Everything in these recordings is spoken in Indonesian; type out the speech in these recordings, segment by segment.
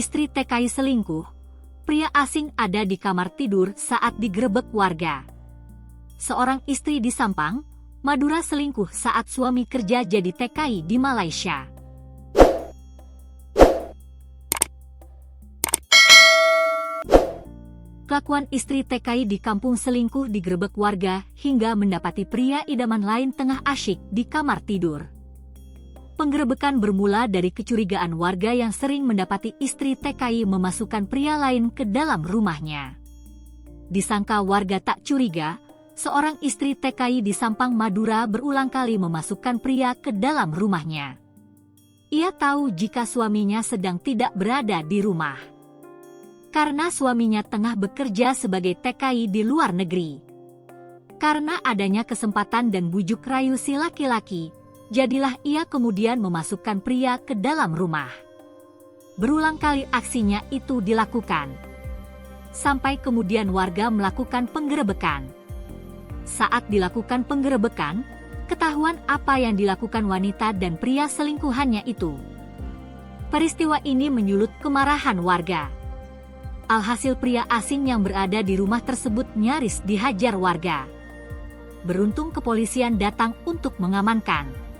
Istri TKI selingkuh. Pria asing ada di kamar tidur saat digerebek warga. Seorang istri di Sampang, Madura selingkuh saat suami kerja jadi TKI di Malaysia. Kelakuan istri TKI di kampung selingkuh digerebek warga hingga mendapati pria idaman lain tengah asyik di kamar tidur. Penggerebekan bermula dari kecurigaan warga yang sering mendapati istri TKI memasukkan pria lain ke dalam rumahnya. Disangka warga tak curiga, seorang istri TKI di Sampang, Madura berulang kali memasukkan pria ke dalam rumahnya. Ia tahu jika suaminya sedang tidak berada di rumah. Karena suaminya tengah bekerja sebagai TKI di luar negeri. Karena adanya kesempatan dan bujuk rayu si laki-laki, jadilah ia kemudian memasukkan pria ke dalam rumah. Berulang kali aksinya itu dilakukan. Sampai kemudian warga melakukan penggerebekan. Saat dilakukan penggerebekan, ketahuan apa yang dilakukan wanita dan pria selingkuhannya itu. Peristiwa ini menyulut kemarahan warga. Alhasil pria asing yang berada di rumah tersebut nyaris dihajar warga. Beruntung kepolisian datang untuk mengamankan.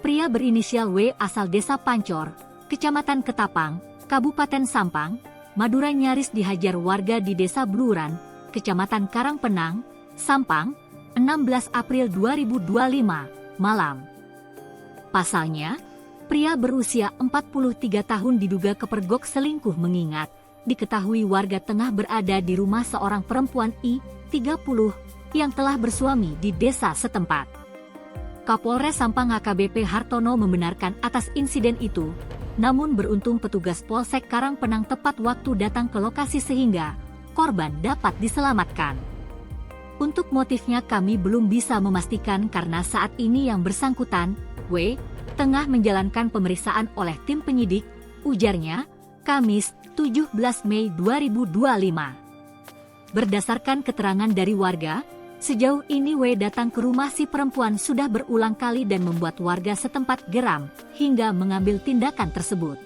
Pria berinisial W asal desa Pancor, Kecamatan Ketapang, Kabupaten Sampang, Madura nyaris dihajar warga di desa Bluran, Kecamatan Karangpenang, Sampang, 16 April 2025, malam. Pasalnya, pria berusia 43 tahun diduga kepergok selingkuh mengingat diketahui warga tengah berada di rumah seorang perempuan I-30 yang telah bersuami di desa setempat. Kapolres Sampang AKBP Hartono membenarkan atas insiden itu, namun beruntung petugas Polsek Karangpenang tepat waktu datang ke lokasi sehingga korban dapat diselamatkan. Untuk motifnya kami belum bisa memastikan karena saat ini yang bersangkutan, W, tengah menjalankan pemeriksaan oleh tim penyidik, ujarnya, Kamis, 17 Mei 2025. Berdasarkan keterangan dari warga, sejauh ini W datang ke rumah si perempuan sudah berulang kali dan membuat warga setempat geram hingga mengambil tindakan tersebut.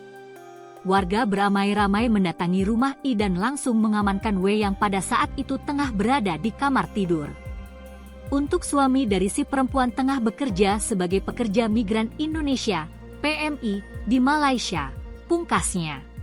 Warga beramai-ramai mendatangi rumah I dan langsung mengamankan W yang pada saat itu tengah berada di kamar tidur. Untuk suami dari si perempuan tengah bekerja sebagai pekerja migran Indonesia, PMI, di Malaysia, pungkasnya.